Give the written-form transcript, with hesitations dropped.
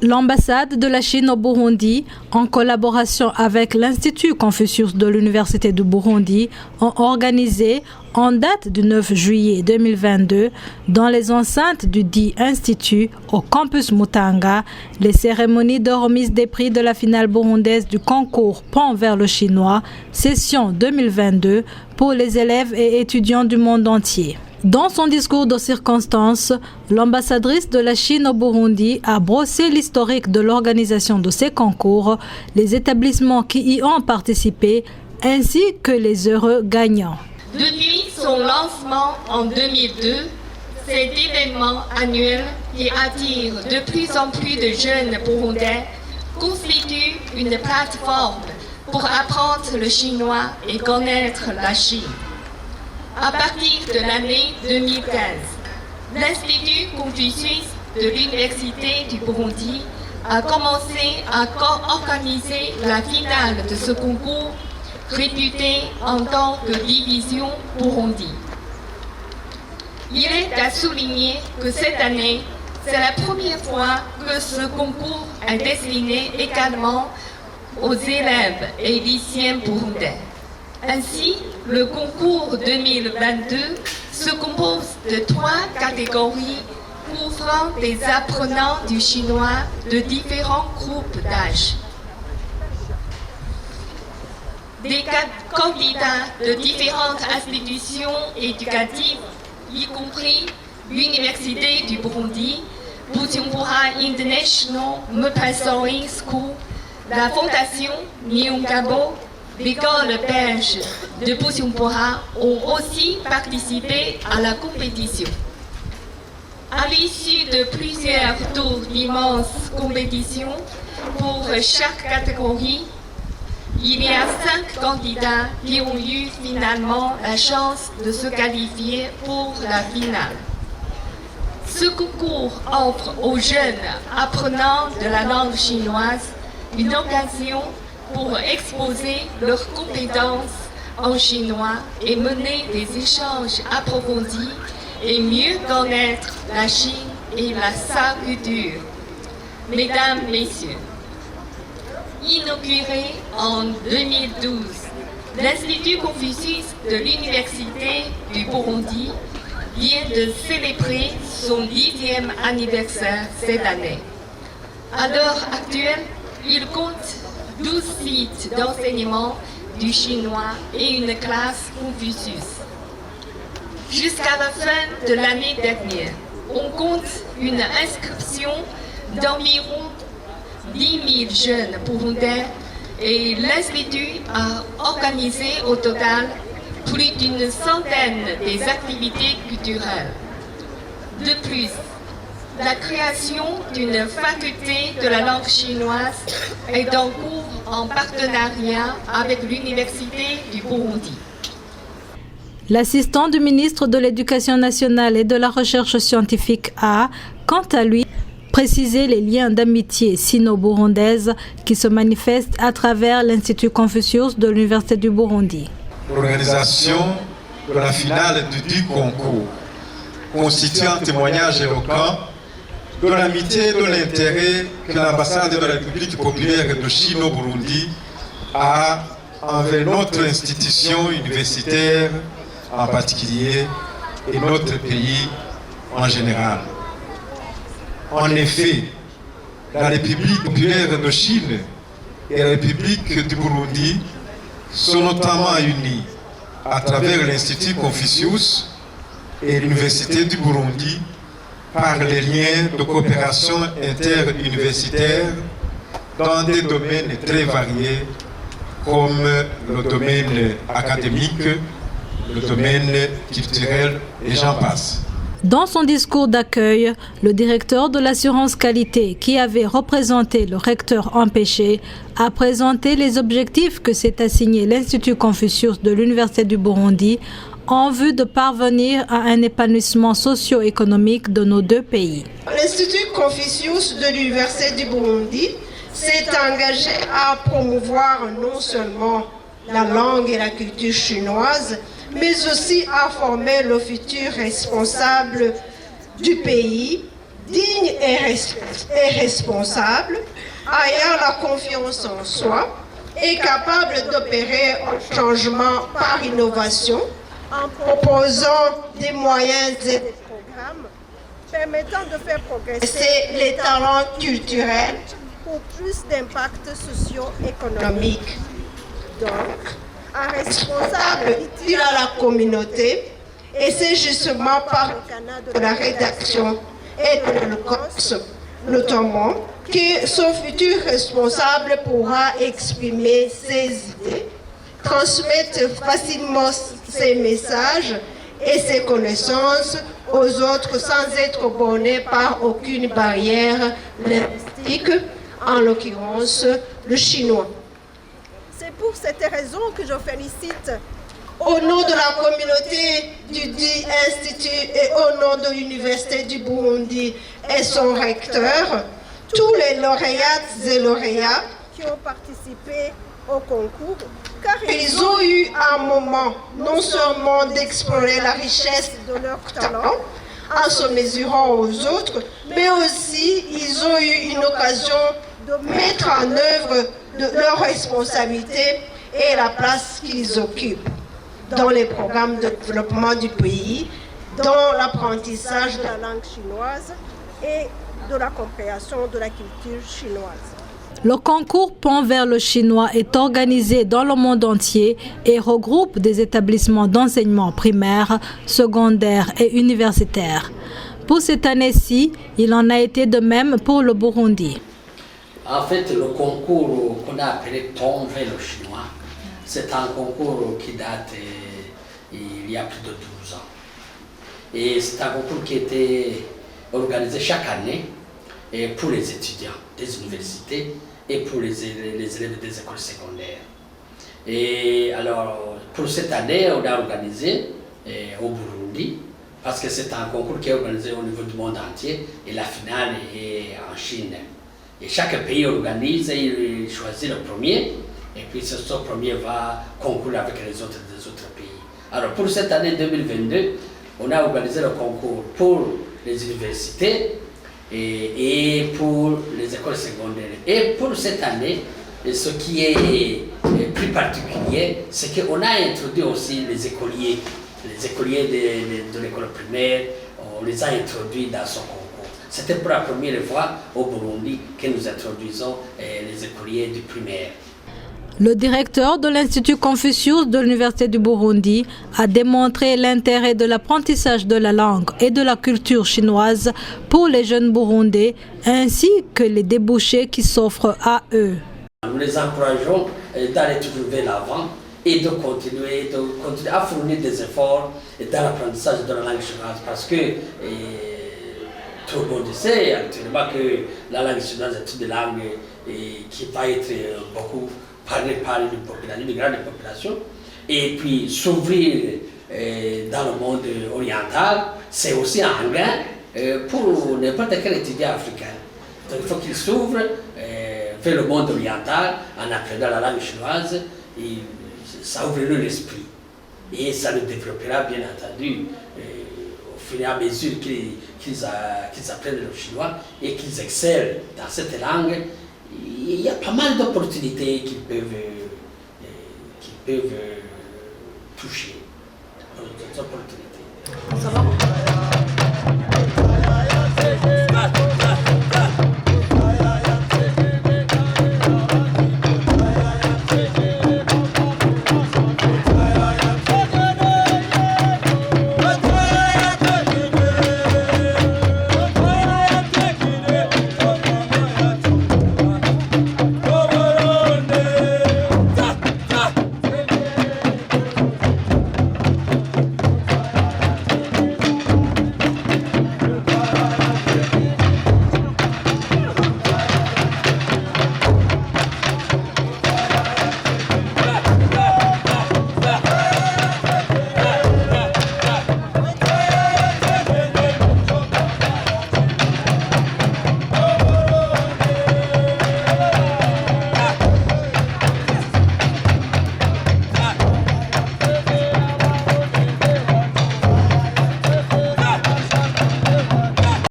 L'ambassade de la Chine au Burundi, en collaboration avec l'Institut Confucius de l'Université du Burundi, ont organisé, en date du 9 juillet 2022, dans les enceintes du dit institut, au campus Mutanga, les cérémonies de remise des prix de la finale burundaise du concours Pont vers le chinois, session 2022, pour les élèves et étudiants du monde entier. Dans son discours de circonstance, l'ambassadrice de la Chine au Burundi a brossé l'historique de l'organisation de ces concours, les établissements qui y ont participé, ainsi que les heureux gagnants. Depuis son lancement en 2002, cet événement annuel qui attire de plus en plus de jeunes Burundais constitue une plateforme pour apprendre le chinois et connaître la Chine. À partir de l'année 2015, l'Institut Confucius de l'Université du Burundi a commencé à organiser la finale de ce concours réputé en tant que division Burundi. Il est à souligner que cette année, c'est la première fois que ce concours est destiné également aux élèves et lycéens burundais. Ainsi, le concours 2022 se compose de 3 catégories couvrant des apprenants du chinois de différents groupes d'âge. Des candidats de différentes institutions éducatives, y compris l'Université du Burundi, Bujumbura International Montessori School, la Fondation Nyongabo, l'école belge de Bujumbura ont aussi participé à la compétition. À l'issue de plusieurs tours d'immenses compétitions pour chaque catégorie, il y a 5 candidats qui ont eu finalement la chance de se qualifier pour la finale. Ce concours offre aux jeunes apprenants de la langue chinoise une occasion pour exposer leurs compétences en chinois et mener des échanges approfondis et mieux connaître la Chine et sa culture. Mesdames, Messieurs, inauguré en 2012, l'Institut Confucius de l'Université du Burundi vient de célébrer son 10e anniversaire cette année. À l'heure actuelle, il compte 12 sites d'enseignement du chinois et une classe Confucius. Jusqu'à la fin de l'année dernière, on compte une inscription d'environ 10 000 jeunes burundais et l'Institut a organisé au total plus d'une centaine des activités culturelles. De plus, la création d'une faculté de la langue chinoise est en cours en partenariat avec l'Université du Burundi. L'assistant du ministre de l'Éducation nationale et de la recherche scientifique a, quant à lui, précisé les liens d'amitié sino-burundaise qui se manifestent à travers l'Institut Confucius de l'Université du Burundi. L'organisation de la finale du dit concours constitue un témoignage éloquent de l'amitié et de l'intérêt que l'ambassade de la République populaire de Chine au Burundi a envers notre institution universitaire en particulier et notre pays en général. En effet, la République populaire de Chine et la République du Burundi sont notamment unies à travers l'Institut Confucius et l'Université du Burundi par les liens de coopération interuniversitaire dans des domaines très variés comme le domaine académique, le domaine culturel et j'en passe. Dans son discours d'accueil, le directeur de l'assurance qualité, qui avait représenté le recteur empêché, a présenté les objectifs que s'est assigné l'Institut Confucius de l'Université du Burundi en vue de parvenir à un épanouissement socio-économique de nos deux pays. L'Institut Confucius de l'Université du Burundi s'est engagé à promouvoir non seulement la langue et la culture chinoise, mais aussi à former le futur responsable du pays digne et responsable, ayant la confiance en soi et capable d'opérer un changement par innovation en proposant des moyens et des programmes permettant de faire progresser les talents culturels pour plus d'impact socio-économique. Donc, un responsable utile à la communauté, et c'est justement par le canal de la rédaction et de l'éloquence, notamment, que son futur responsable pourra exprimer ses idées, transmettre facilement ses messages et ses connaissances aux autres sans être borné par aucune barrière linguistique, en l'occurrence le chinois. C'est pour cette raison que je félicite, au nom de la communauté du dit institut et au nom de l'Université du Burundi et son recteur, tous les lauréates et lauréats qui ont participé au concours, car ils ont eu un moment non seulement d'explorer la richesse de leur talent en se mesurant aux autres, mais aussi ils ont eu une occasion de mettre en œuvre leurs responsabilités et la place qu'ils occupent dans les programmes de développement du pays, dans l'apprentissage de la langue chinoise et de la compréhension de la culture chinoise. Le concours Pont vers le chinois est organisé dans le monde entier et regroupe des établissements d'enseignement primaire, secondaire et universitaire. Pour cette année-ci, il en a été de même pour le Burundi. En fait, le concours qu'on a appelé Pont vers le chinois, c'est un concours qui date il y a plus de 12 ans. Et c'est un concours qui était organisé chaque année pour les étudiants des universités et pour les élèves des écoles secondaires. Et alors, pour cette année, on a organisé au Burundi, parce que c'est un concours qui est organisé au niveau du monde entier, et la finale est en Chine. Et chaque pays organise et il choisit le premier, et puis ce premier va concourir avec les autres des autres pays. Alors pour cette année 2022, on a organisé le concours pour les universités et pour les écoles secondaires. Et pour cette année, ce qui est plus particulier, c'est qu'on a introduit aussi les écoliers de l'école primaire, on les a introduits dans son concours. C'était pour la première fois au Burundi que nous introduisons les écoliers du primaire. Le directeur de l'Institut Confucius de l'Université du Burundi a démontré l'intérêt de l'apprentissage de la langue et de la culture chinoise pour les jeunes Burundais, ainsi que les débouchés qui s'offrent à eux. Nous les encourageons d'aller toujours vers l'avant et de continuer à fournir des efforts dans l'apprentissage de la langue chinoise, parce que tout le monde sait actuellement que la langue chinoise est une langue qui va être beaucoup parlée par une grande population. Et puis s'ouvrir dans le monde oriental, c'est aussi un gain pour n'importe quel étudiant africain. Donc il faut qu'il s'ouvre vers le monde oriental en apprenant la langue chinoise, et ça ouvre l'esprit. Et ça le développera bien entendu au fur et à mesure qu'ils apprennent le chinois et qu'ils excellent dans cette langue. Il y a pas mal d'opportunités qu'ils peuvent toucher. Des opportunités.